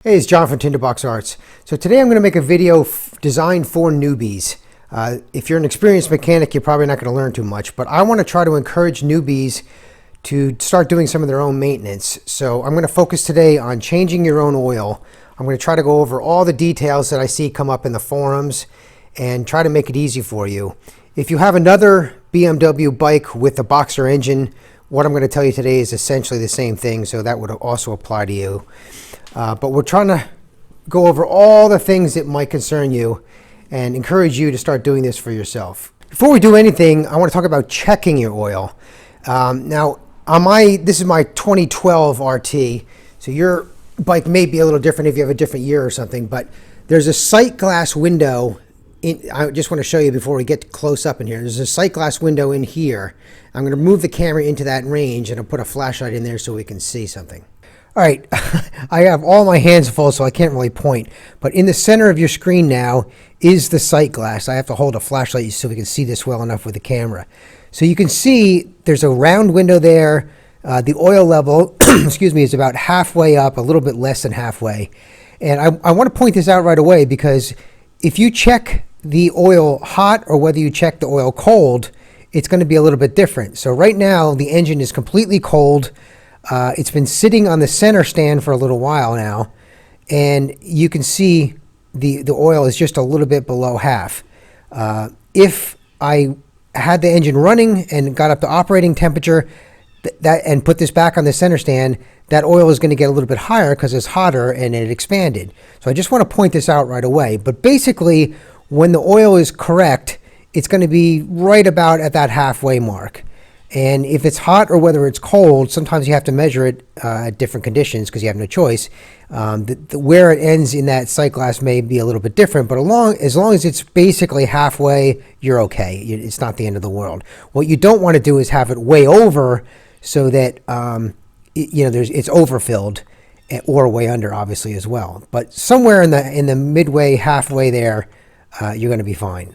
Hey, it's John from Tinderbox Arts. So today I'm going to make a video designed for newbies. If you're an experienced mechanic, you're probably not going to learn too much, but I want to try to encourage newbies to start doing some of their own maintenance. So I'm going to focus today on changing your own oil. I'm going to try to go over all the details that I see come up in the forums and try to make it easy for you. If you have another BMW bike with a boxer engine, what I'm going to tell you today is essentially the same thing, so that would also apply to you. But we're trying to go over all the things that might concern you and encourage you to start doing this for yourself. Before we do anything, I want to talk about checking your oil. Now, this is my 2012 RT, so your bike may be a little different if you have a different year or something, but there's a sight glass window. I just want to show you before we get close up in here. There's a sight glass window in here. I'm going to move the camera into that range and I'll put a flashlight in there so we can see something. All right, I have all my hands full, so I can't really point. But in the center of your screen now is the sight glass. I have to hold a flashlight so we can see this well enough with the camera. So you can see there's a round window there. The oil level, excuse me, is about halfway up, a little bit less than halfway. And I want to point this out right away because if you check the oil hot or whether you check the oil cold, it's going to be a little bit different. So right now, the engine is completely cold. It's been sitting on the center stand for a little while now, and you can see the oil is just a little bit below half. If I had the engine running and got up to operating temperature and put this back on the center stand, that oil is going to get a little bit higher because it's hotter and it expanded. So I just want to point this out right away. But basically, when the oil is correct, it's going to be right about at that halfway mark. And if it's hot or whether it's cold, sometimes you have to measure it at different conditions because you have no choice. Where it ends in that sight glass may be a little bit different, but as long as it's basically halfway, you're okay. It's not the end of the world. What you don't want to do is have it way over so that it's overfilled, or way under, obviously, as well. But somewhere in the midway, halfway there, you're going to be fine.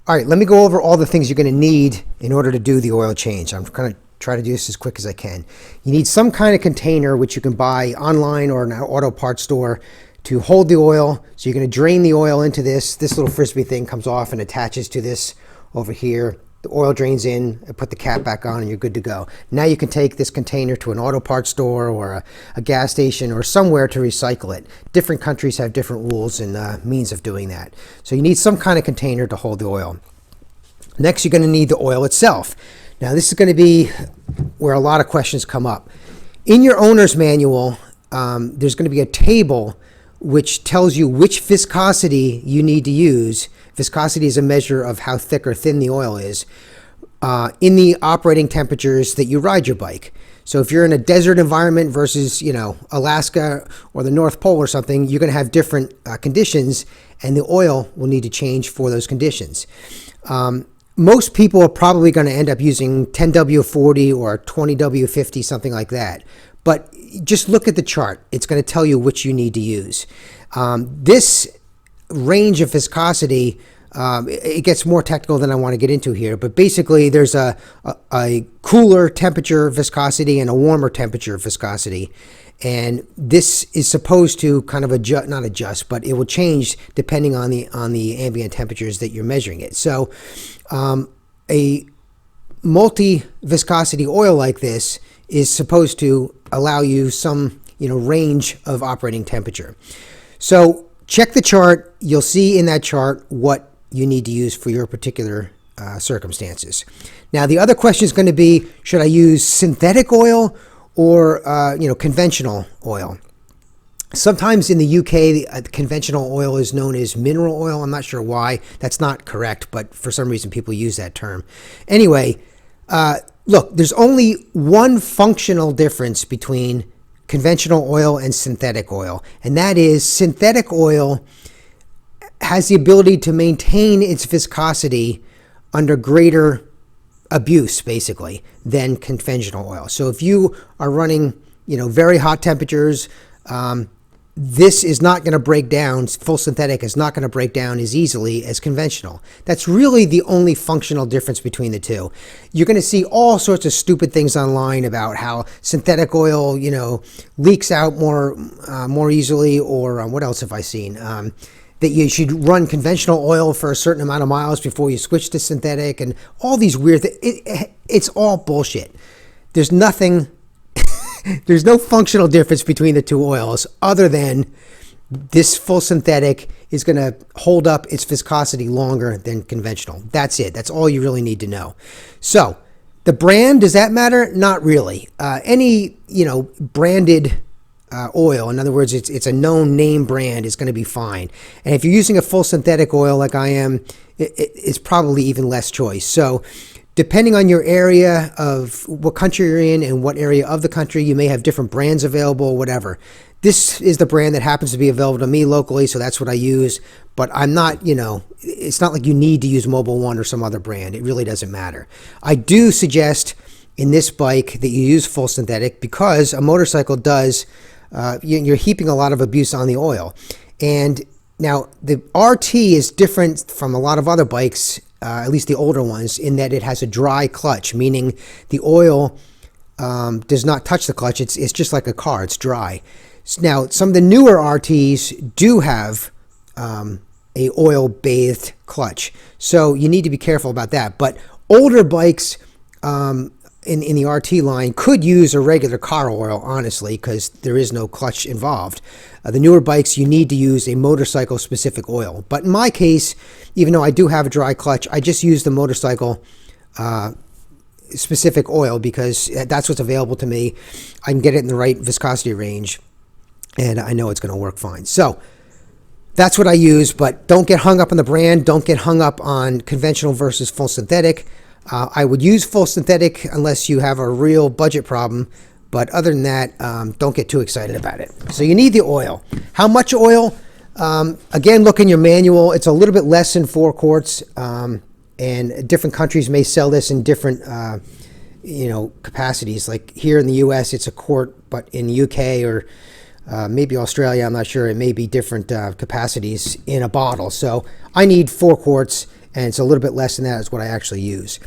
All right, let me go over all the things you're going to need in order to do the oil change. I'm going to try to do this as quick as I can. You need some kind of container, which you can buy online or in an auto parts store, to hold the oil. So you're going to drain the oil into this. This little Frisbee thing comes off and attaches to this over here. The oil drains in, put the cap back on, and you're good to go. Now you can take this container to an auto parts store or a gas station or somewhere to recycle it. Different countries have different rules and means of doing that. So you need some kind of container to hold the oil. Next, you're going to need the oil itself. Now, this is going to be where a lot of questions come up. In your owner's manual, there's going to be a table which tells you which viscosity you need to use. Viscosity is a measure of how thick or thin the oil is in the operating temperatures that you ride your bike. So if you're in a desert environment versus, Alaska or the North Pole or something, you're going to have different conditions, and the oil will need to change for those conditions. Most people are probably going to end up using 10W40 or 20W50, something like that. But just look at the chart. It's going to tell you which you need to use. This range of viscosity, it gets more technical than I want to get into here, but basically there's a cooler temperature viscosity and a warmer temperature viscosity. And this is supposed to kind of not adjust, but it will change depending on the ambient temperatures that you're measuring it. So a multi-viscosity oil like this is supposed to allow you some range of operating temperature. So check the chart. You'll see in that chart what you need to use for your particular circumstances. Now, the other question is going to be, should I use synthetic oil or conventional oil? Sometimes in the UK, the conventional oil is known as mineral oil. I'm not sure why. That's not correct, but for some reason people use that term. Anyway, look, there's only one functional difference between conventional oil and synthetic oil, and that is synthetic oil has the ability to maintain its viscosity under greater abuse, basically, than conventional oil. So if you are running, very hot temperatures, this is not going to break down, full synthetic is not going to break down as easily as conventional. That's really the only functional difference between the two. You're going to see all sorts of stupid things online about how synthetic oil, you know, leaks out more easily, or what else have I seen? That you should run conventional oil for a certain amount of miles before you switch to synthetic, and all these weird things. It's all bullshit. There's nothing... There's no functional difference between the two oils other than this full synthetic is going to hold up its viscosity longer than conventional. That's it. That's all you really need to know. So the brand, does that matter? Not really. Any, you know, branded oil, in other words, it's a known name brand, is going to be fine. And if you're using a full synthetic oil like I am, it's probably even less choice. So depending on your area of what country you're in and what area of the country, you may have different brands available, whatever. This is the brand that happens to be available to me locally, so that's what I use. But I'm not, you know, it's not like you need to use Mobil 1 or some other brand. It really doesn't matter. I do suggest in this bike that you use full synthetic because a motorcycle does, you're heaping a lot of abuse on the oil. And now the RT is different from a lot of other bikes, at least the older ones, in that it has a dry clutch, meaning the oil does not touch the clutch. It's just like a car. It's dry. Now, some of the newer RTs do have a oil-bathed clutch, so you need to be careful about that. But older bikes in the RT line could use a regular car oil, honestly, because there is no clutch involved. The newer bikes, you need to use a motorcycle-specific oil. But in my case, even though I do have a dry clutch, I just use the motorcycle specific oil because that's what's available to me. I can get it in the right viscosity range, and I know it's going to work fine. So that's what I use, but don't get hung up on the brand. Don't get hung up on conventional versus full synthetic. I would use full synthetic unless you have a real budget problem. But other than that, don't get too excited about it. So you need the oil. How much oil? Again, look in your manual. It's a little bit less than 4 quarts. And different countries may sell this in different capacities. Like here in the US, it's a quart, but in the UK or maybe Australia, I'm not sure, it may be different capacities in a bottle. So I need 4 quarts, and it's a little bit less than that is what I actually use.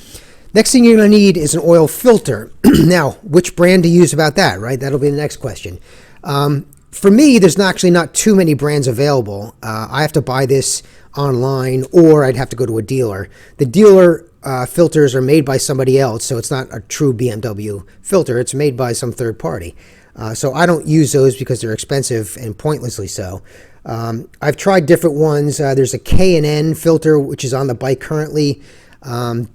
Next thing you're going to need is an oil filter. Now, which brand to use about that, right? That'll be the next question. For me, there's actually not too many brands available. I have to buy this online, or I'd have to go to a dealer. The dealer filters are made by somebody else, so it's not a true BMW filter. It's made by some third party. So I don't use those because they're expensive and pointlessly so. I've tried different ones. There's a K&N filter, which is on the bike currently.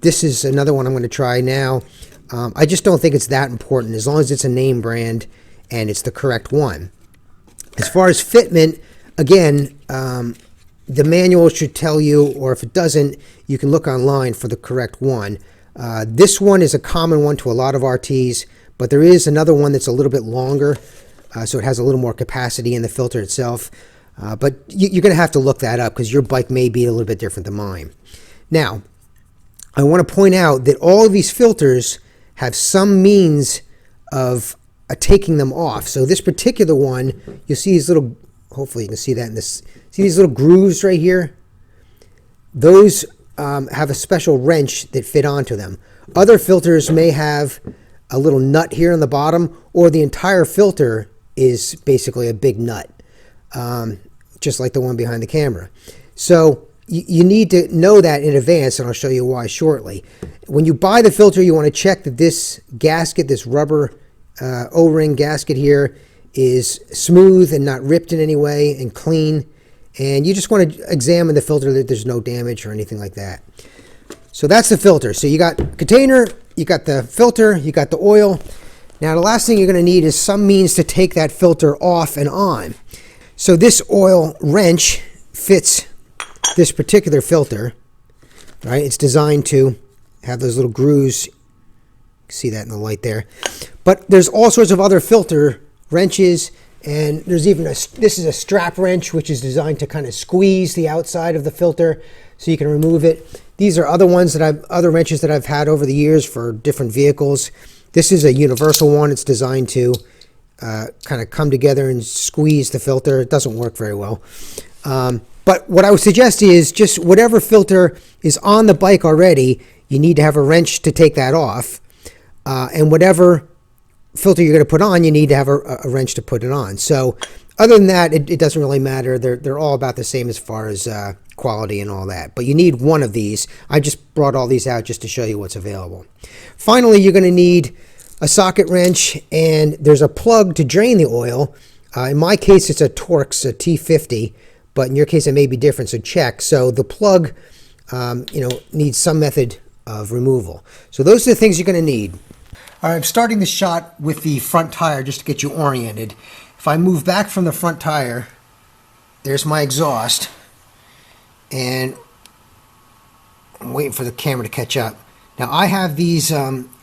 This is another one I'm going to try now. I just don't think it's that important as long as it's a name brand and it's the correct one. As far as fitment, again, the manual should tell you, or if it doesn't, you can look online for the correct one. This one is a common one to a lot of RTs, but there is another one that's a little bit longer, so it has a little more capacity in the filter itself. But you're going to have to look that up because your bike may be a little bit different than mine. Now, I want to point out that all of these filters have some means of taking them off. So this particular one, you'll see these little, hopefully you can see that in this, see these little grooves right here? Those have a special wrench that fit onto them. Other filters may have a little nut here on the bottom, or the entire filter is basically a big nut, just like the one behind the camera. So you need to know that in advance, and I'll show you why shortly. When you buy the filter, you want to check that this gasket, this rubber O-ring gasket here, is smooth and not ripped in any way and clean. And you just want to examine the filter that there's no damage or anything like that. So that's the filter. So you got container, you got the filter, you got the oil. Now the last thing you're going to need is some means to take that filter off and on. So this oil wrench fits this particular filter, right? It's designed to have those little grooves. You can see that in the light there. But there's all sorts of other filter wrenches, and there's even this is a strap wrench, which is designed to kind of squeeze the outside of the filter so you can remove it. These are other wrenches that I've had over the years for different vehicles. This is a universal one. It's designed to kind of come together and squeeze the filter. It doesn't work very well. But what I would suggest is just whatever filter is on the bike already, you need to have a wrench to take that off. And whatever filter you're going to put on, you need to have a wrench to put it on. So other than that, it doesn't really matter. They're all about the same as far as quality and all that. But you need one of these. I just brought all these out just to show you what's available. Finally, you're going to need a socket wrench, and there's a plug to drain the oil. In my case, it's a Torx, a T50, but in your case, it may be different, so check. So the plug, needs some method of removal. So those are the things you're going to need. All right, I'm starting the shot with the front tire just to get you oriented. If I move back from the front tire, there's my exhaust, and I'm waiting for the camera to catch up. Now I have these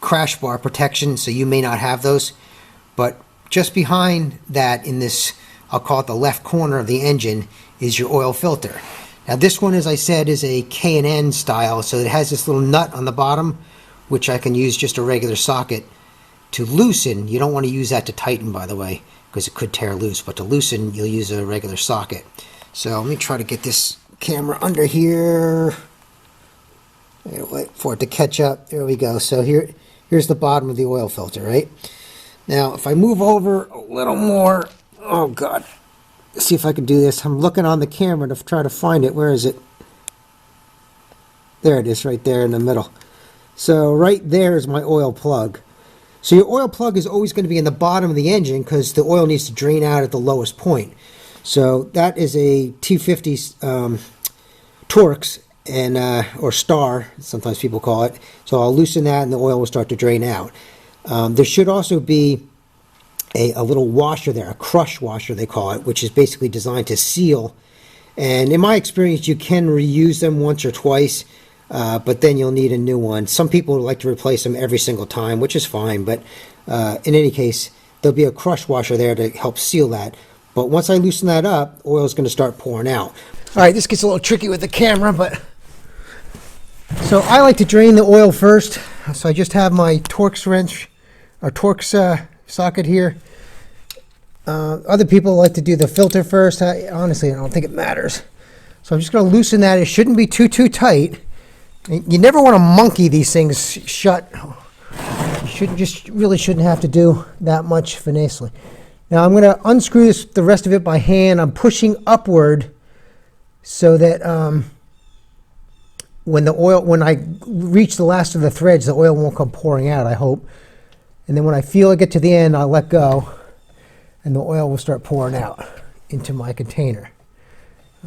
crash bar protection, so you may not have those, but just behind that in this, I'll call it the left corner of the engine, is your oil filter. Now this one, as I said, is a K&N style, so it has this little nut on the bottom, which I can use just a regular socket to loosen. You don't want to use that to tighten, by the way, because it could tear loose, but to loosen, you'll use a regular socket. So let me try to get this camera under here. I'm gonna wait for it to catch up. There we go. So here's the bottom of the oil filter, right? Now, if I move over a little more, oh God, let's see if I can do this. I'm looking on the camera to try to find it. Where is it? There it is, right there in the middle. So right there is my oil plug. So your oil plug is always going to be in the bottom of the engine because the oil needs to drain out at the lowest point. So that is a T50 Torx, and or Star, sometimes people call it. So I'll loosen that and the oil will start to drain out. There should also be a little washer there, a crush washer they call it, which is basically designed to seal. And in my experience, you can reuse them once or twice, but then you'll need a new one. Some people like to replace them every single time, which is fine, but in any case, there'll be a crush washer there to help seal that. But once I loosen that up, oil is going to start pouring out. All right, this gets a little tricky with the camera, but so I like to drain the oil first. So I just have my Torx wrench, or Torx socket here. Other people like to do the filter first. Honestly, I don't think it matters. So I'm just going to loosen that. It shouldn't be too tight. You never want to monkey these things shut. You really shouldn't have to do that much finessely. Now I'm going to unscrew the rest of it by hand. I'm pushing upward so that when I reach the last of the threads, the oil won't come pouring out, I hope. And then when I feel it get to the end, I'll let go, and the oil will start pouring out into my container.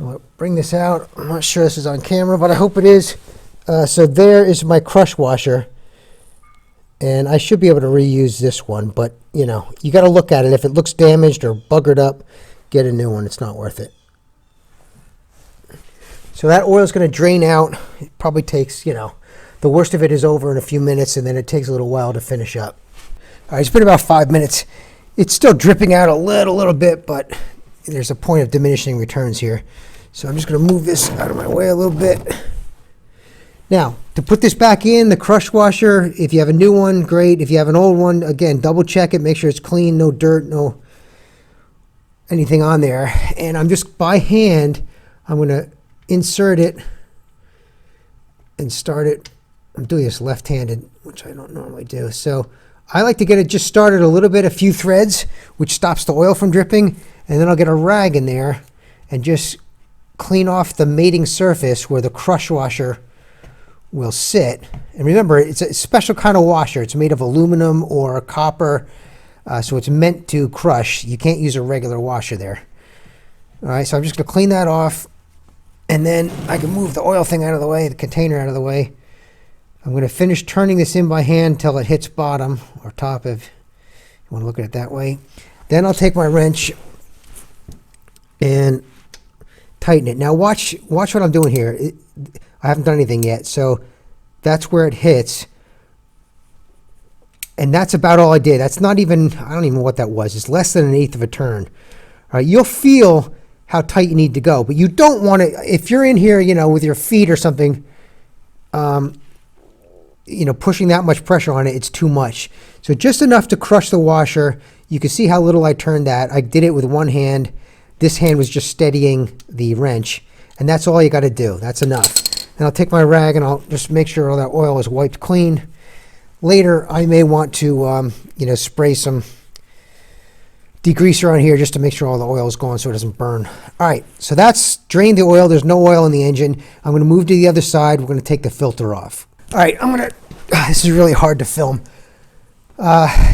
I'll bring this out. I'm not sure this is on camera, but I hope it is. So there is my crush washer. And I should be able to reuse this one, but you got to look at it. If it looks damaged or buggered up, get a new one. It's not worth it. So that oil is going to drain out. It probably takes, the worst of it is over in a few minutes, and then it takes a little while to finish up. All right, it's been about 5 minutes. It's still dripping out a little bit, but there's a point of diminishing returns here. So I'm just going to move this out of my way a little bit. Now, to put this back in, the crush washer, if you have a new one, great. If you have an old one, again, double check it, make sure it's clean, no dirt, no anything on there. And I'm just by hand, I'm going to insert it and start it. I'm doing this left-handed, which I don't normally do. So I like to get it just started a little bit, a few threads, which stops the oil from dripping. And then I'll get a rag in there and just clean off the mating surface where the crush washer will sit. And remember, it's a special kind of washer. It's made of aluminum or copper, so it's meant to crush. You can't use a regular washer there. All right, so I'm just going to clean that off, and then I can move the oil thing out of the way, the container out of the way. I'm going to finish turning this in by hand until it hits bottom or top, if you want to look at it that way. Then I'll take my wrench and tighten it. Now watch what I'm doing here. I haven't done anything yet, so that's where it hits. And that's about all I did. That's not even, I don't even know what that was. It's less than 1/8 of a turn. All right, you'll feel how tight you need to go, but you don't want to, if you're in here, with your feet or something, pushing that much pressure on it, it's too much. So just enough to crush the washer. You can see how little I turned that. I did it with one hand. This hand was just steadying the wrench, and that's all you got to do. That's enough. And I'll take my rag and I'll just make sure all that oil is wiped clean. Later, I may want to, spray some degreaser on here just to make sure all the oil is gone so it doesn't burn. All right, so that's drained the oil. There's no oil in the engine. I'm going to move to the other side. We're going to take the filter off. All right, this is really hard to film.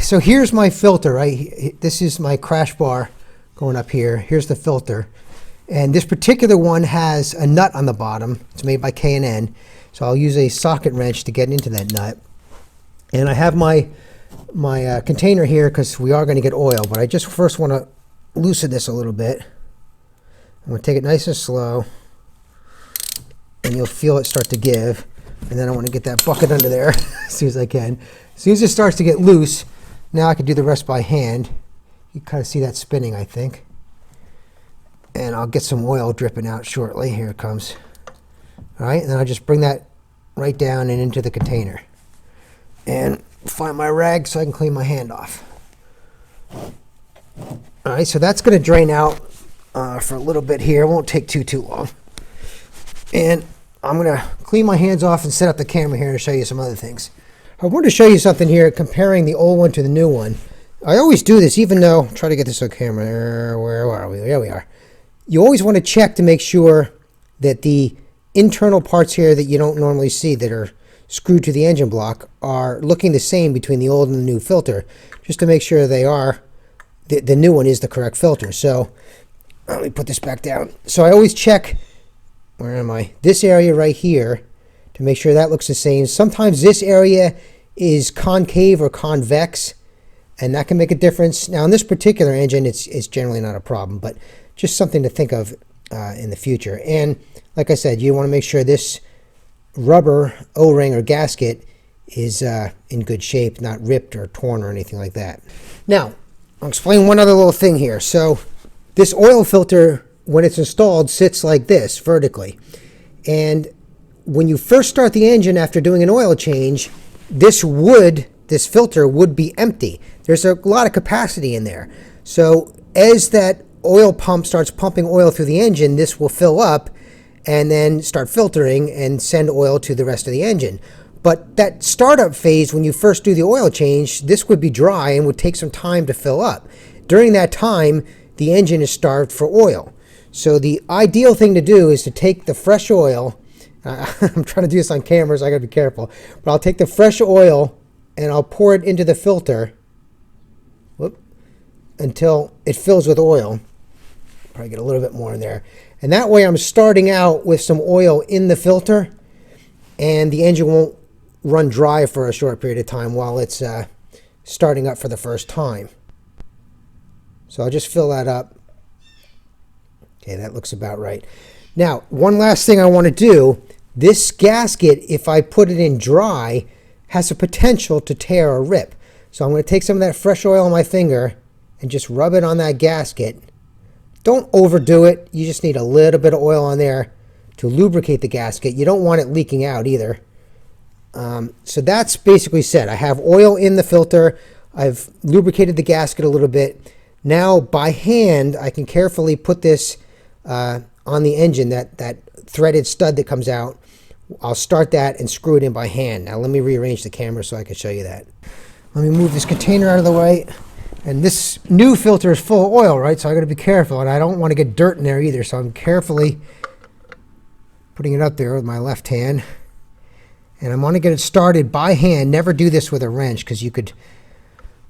So here's my filter, right? This is my crash bar going up here. Here's the filter. And this particular one has a nut on the bottom. It's made by K&N. So I'll use a socket wrench to get into that nut. And I have my container here because we are going to get oil, but I just first want to loosen this a little bit. I'm going to take it nice and slow, and you'll feel it start to give. And then I want to get that bucket under there as soon as I can. As soon as it starts to get loose, now I can do the rest by hand. You kind of see that spinning, I think. And I'll get some oil dripping out shortly. Here it comes. All right, and then I'll just bring that right down and into the container. And find my rag so I can clean my hand off. All right, so that's going to drain out for a little bit here. It won't take too long. And I'm going to clean my hands off and set up the camera here to show you some other things. I wanted to show you something here comparing the old one to the new one. I always do this, even though, try to get this on camera. Where are we? There we are. You always want to check to make sure that the internal parts here that you don't normally see that are screwed to the engine block are looking the same between the old and the new filter, just to make sure they are, the new one is the correct filter. So let me put this back down. So I always check, where am I? This area right here to make sure that looks the same. Sometimes this area is concave or convex, and that can make a difference. Now in this particular engine, it's generally not a problem, but just something to think of in the future. And like I said, you want to make sure this rubber O-ring or gasket is in good shape, not ripped or torn or anything like that. Now, I'll explain one other little thing here. So this oil filter, when it's installed, sits like this vertically. And when you first start the engine after doing an oil change, this filter would be empty. There's a lot of capacity in there. So as that oil pump starts pumping oil through the engine, this will fill up and then start filtering and send oil to the rest of the engine. But that startup phase, when you first do the oil change, this would be dry and would take some time to fill up. During that time, the engine is starved for oil. So the ideal thing to do is to take the fresh oil. I'm trying to do this on camera, so I gotta be careful. But I'll take the fresh oil and I'll pour it into the filter until it fills with oil. Probably get a little bit more in there. And that way I'm starting out with some oil in the filter, and the engine won't run dry for a short period of time while it's starting up for the first time. So I'll just fill that up. Okay, that looks about right. Now, one last thing I want to do. This gasket, if I put it in dry, has a potential to tear or rip. So I'm going to take some of that fresh oil on my finger and just rub it on that gasket. Don't overdo it. You just need a little bit of oil on there to lubricate the gasket. You don't want it leaking out either. So that's basically set. I have oil in the filter. I've lubricated the gasket a little bit. Now by hand, I can carefully put this on the engine, that threaded stud that comes out. I'll start that and screw it in by hand. Now let me rearrange the camera so I can show you that. Let me move this container out of the way. And this new filter is full of oil, right? So I got to be careful, and I don't want to get dirt in there either. So I'm carefully putting it up there with my left hand. And I want to get it started by hand. Never do this with a wrench because you could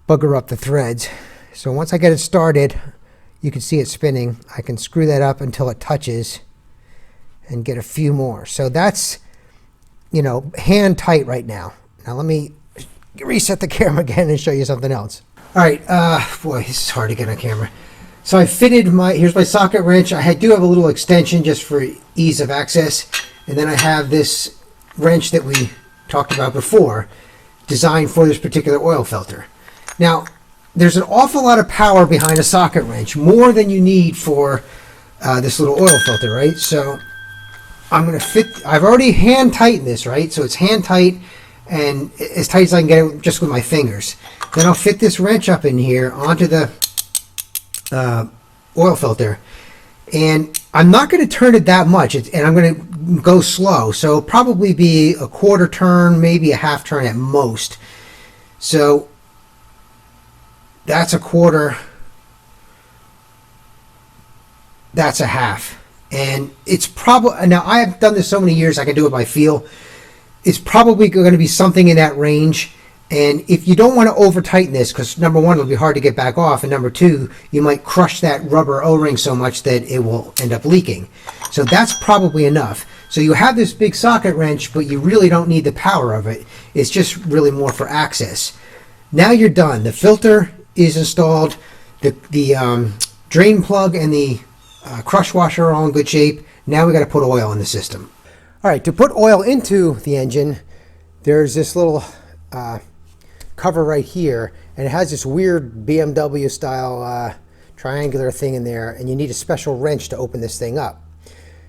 bugger up the threads. So once I get it started, you can see it spinning. I can screw that up until it touches and get a few more. So that's, hand tight right now. Now let me reset the camera again and show you something else. All right, boy, this is hard to get on camera. So I fitted here's my socket wrench. I do have a little extension just for ease of access. And then I have this wrench that we talked about before, designed for this particular oil filter. Now, there's an awful lot of power behind a socket wrench, more than you need for this little oil filter, right? So I'm going to I've already hand tightened this, right? So it's hand tight. and as tight as I can get it just with my fingers. Then I'll fit this wrench up in here onto the oil filter, and I'm not going to turn it that much, and I'm going to go slow, so it'll probably be a quarter turn, maybe a half turn at most. So that's a quarter, that's a half, and it's probably, now I have done this so many years I can do it by feel. It's probably going to be something in that range. And if you don't want to over tighten this, because number one, it'll be hard to get back off, and number two, you might crush that rubber O-ring so much that it will end up leaking. So that's probably enough. So you have this big socket wrench, but you really don't need the power of it. It's just really more for access. Now you're done. The filter is installed. The drain plug and the crush washer are all in good shape. Now we got to put oil in the system. All right, to put oil into the engine, there's this little cover right here, and it has this weird BMW style triangular thing in there, and you need a special wrench to open this thing up.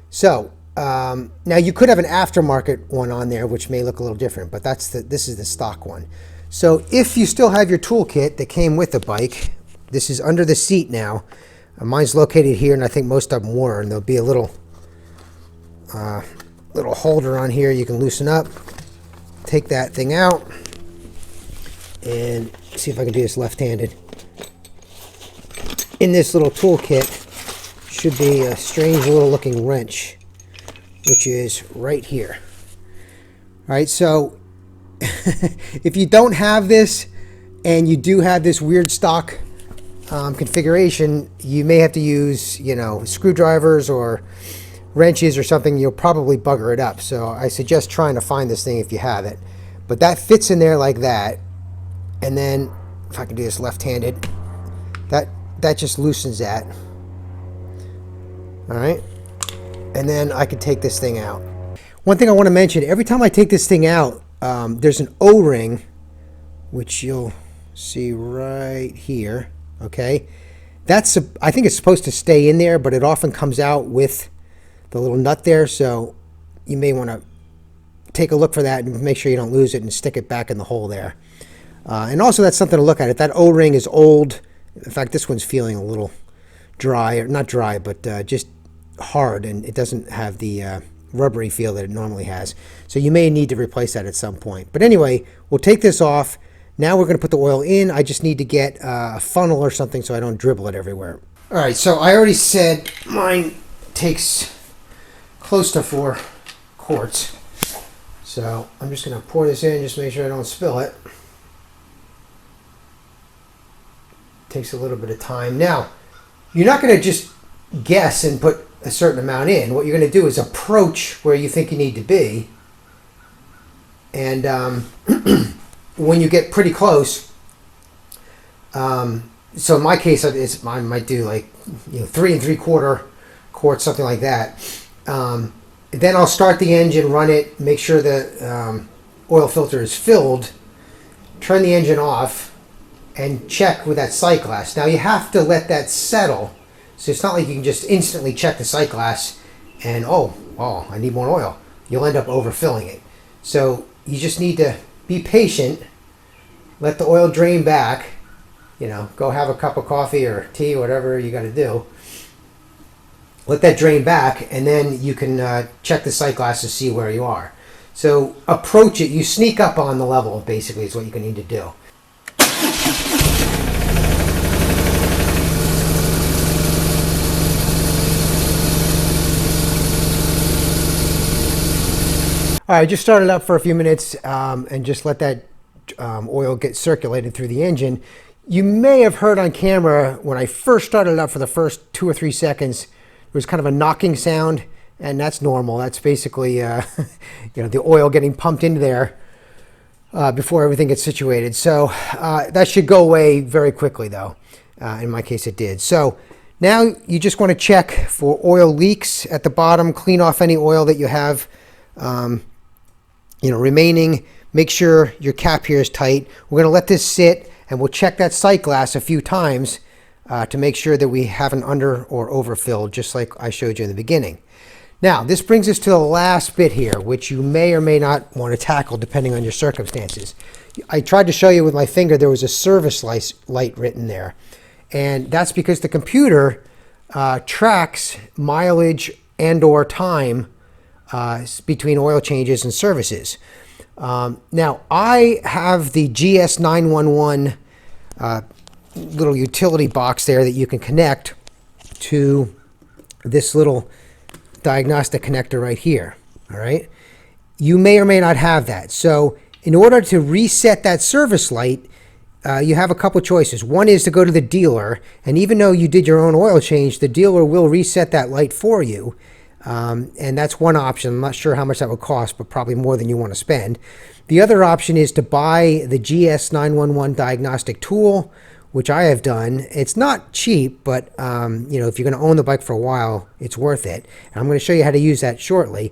So now you could have an aftermarket one on there, which may look a little different, but this is the stock one. So if you still have your toolkit that came with the bike, this is under the seat now. Mine's located here, and I think most of them were, and there'll be a little holder on here you can loosen up. Take that thing out and see if I can do this left-handed. In this little toolkit should be a strange little looking wrench, which is right here. All right, so if you don't have this and you do have this weird stock configuration, you may have to use, screwdrivers or wrenches or something. You'll probably bugger it up. So I suggest trying to find this thing if you have it. But that fits in there like that. And then if I can do this left-handed, that just loosens that. All right. And then I can take this thing out. One thing I want to mention, every time I take this thing out, there's an O-ring, which you'll see right here. Okay. I think it's supposed to stay in there, but it often comes out with the little nut there. So you may want to take a look for that and make sure you don't lose it and stick it back in the hole there. And also that's something to look at. If that O-ring is old, in fact, this one's feeling a little dry, or not dry, but just hard, and it doesn't have the rubbery feel that it normally has. So you may need to replace that at some point. But anyway, we'll take this off. Now we're going to put the oil in. I just need to get a funnel or something so I don't dribble it everywhere. All right, so I already said mine takes close to 4 quarts. So I'm just going to pour this in, just make sure I don't spill it. Takes a little bit of time. Now, you're not going to just guess and put a certain amount in. What you're going to do is approach where you think you need to be. And when you get pretty close, so in my case, I might do like 3 3/4 quarts, something like that. Then I'll start the engine, run it, make sure the oil filter is filled, turn the engine off, and check with that sight glass. Now you have to let that settle, so it's not like you can just instantly check the sight glass and oh, I need more oil. You'll end up overfilling it. So you just need to be patient, let the oil drain back, go have a cup of coffee or tea, whatever you got to do. Let that drain back, and then you can check the sight glass to see where you are. So approach it. You sneak up on the level, basically, is what you need to do. All right, just start it up for a few minutes and just let that oil get circulated through the engine. You may have heard on camera when I first started it up for the first 2 or 3 seconds, there was kind of a knocking sound, and that's normal. That's basically the oil getting pumped into there before everything gets situated. So that should go away very quickly, though. In my case, it did. So now you just want to check for oil leaks at the bottom. Clean off any oil that you have remaining. Make sure your cap here is tight. We're going to let this sit, and we'll check that sight glass a few times to make sure that we haven't under or overfilled, just like I showed you in the beginning. Now, this brings us to the last bit here, which you may or may not want to tackle depending on your circumstances. I tried to show you with my finger there was a service light written there. And that's because the computer tracks mileage and or time between oil changes and services. Now, I have the GS911 little utility box there that you can connect to this little diagnostic connector right here. All right. You may or may not have that. So in order to reset that service light, you have a couple choices. One is to go to the dealer, and even though you did your own oil change, the dealer will reset that light for you. And that's one option. I'm not sure how much that would cost, but probably more than you want to spend. The other option is to buy the GS911 diagnostic tool, which I have done. It's not cheap, but you know, if you're going to own the bike for a while, it's worth it. And I'm going to show you how to use that shortly.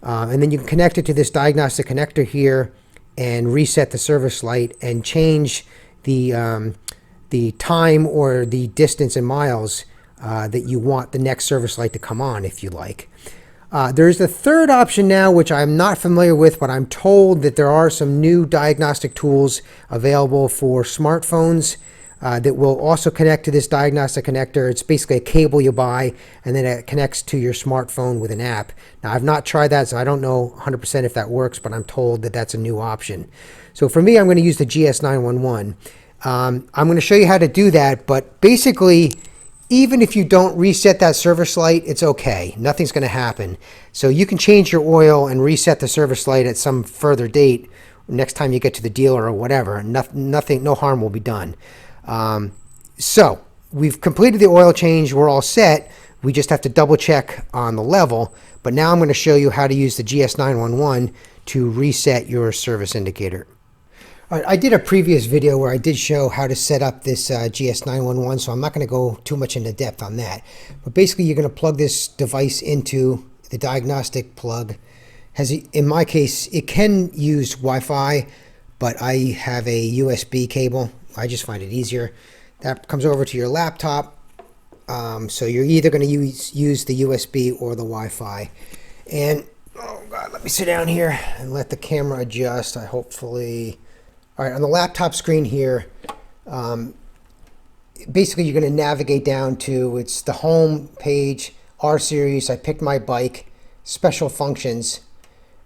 And then you can connect it to this diagnostic connector here and reset the service light and change the time or the distance in miles that you want the next service light to come on, if you like. There's the third option now, which I'm not familiar with, but I'm told that there are some new diagnostic tools available for smartphones that will also connect to this diagnostic connector. It's basically a cable you buy, and then it connects to your smartphone with an app. Now, I've not tried that, so I don't know 100% if that works, but I'm told that that's a new option. So for me, I'm going to use the GS911. I'm going to show you how to do that, but basically, even if you don't reset that service light, it's okay. Nothing's going to happen. So you can change your oil and reset the service light at some further date, next time you get to the dealer or whatever. Nothing, no harm will be done. So we've completed the oil change. We're all set. We just have to double check on the level. But now I'm going to show you how to use the GS911 to reset your service indicator. All right, I did a previous video where I did show how to set up this GS911, so I'm not going to go too much into depth on that. But basically, you're going to plug this device into the diagnostic plug. In my case, it can use Wi-Fi, but I have a USB cable. I just find it easier. That comes over to your laptop. So you're either going to use the USB or the Wi-Fi. And, oh God, let me sit down here and let the camera adjust. Hopefully... All right, on the laptop screen here, basically you're going to navigate down to, it's the home page, R series, I picked my bike, special functions,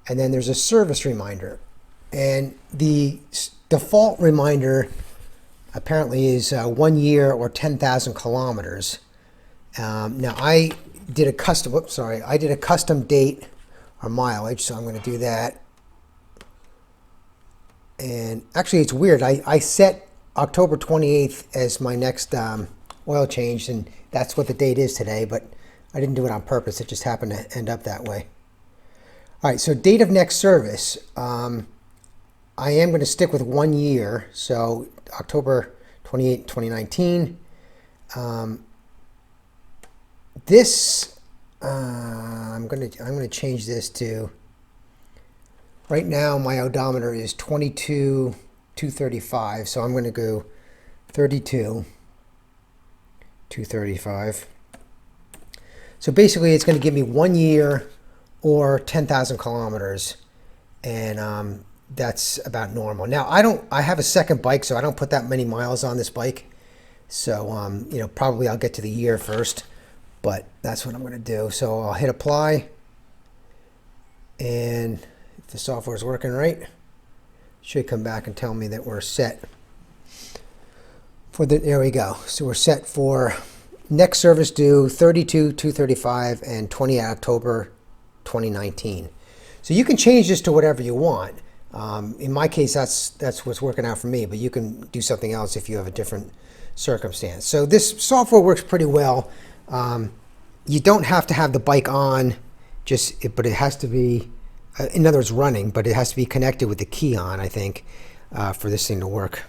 and then there's a service reminder. And the default reminder apparently is 1 year or 10,000 kilometers. Now I did a custom date or mileage, so I'm going to do that. And actually, it's weird. I set October 28th as my next oil change, and that's what the date is today, but I didn't do it on purpose. It just happened to end up that way. All right, so date of next service. I am going to stick with 1 year, so October 28, 2019. I'm going to change this to... Right now, my odometer is 22,235, so I'm going to go 32,235. So basically, it's going to give me 1 year or 10,000 kilometers, and that's about normal. Now, I have a second bike, so I don't put that many miles on this bike. So, you know, probably I'll get to the year first, but that's what I'm going to do. So I'll hit apply, and the software is working right, should come back and tell me that we're set for there we go. So we're set for next service due 32,235 and 20 October 2019. So you can change this to whatever you want. In my case, that's what's working out for me, but you can do something else if you have a different circumstance. So this software works pretty well. You don't have to have the bike on, but it has to be, in other words, running, but it has to be connected with the key on, I think, for this thing to work,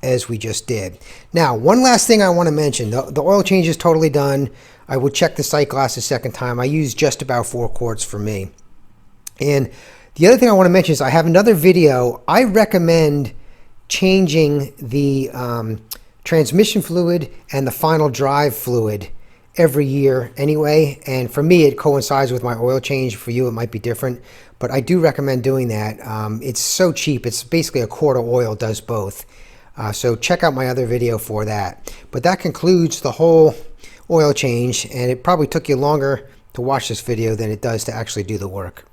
as we just did. Now, one last thing I want to mention. The oil change is totally done. I will check the sight glass a second time. I use just about 4 quarts for me. And the other thing I want to mention is I have another video. I recommend changing the transmission fluid and the final drive fluid every year anyway, and for me it coincides with my oil change. For you it might be different, but I do recommend doing that. It's so cheap. It's basically a quart of oil does both. So check out my other video for that. But that concludes the whole oil change, and it probably took you longer to watch this video than it does to actually do the work.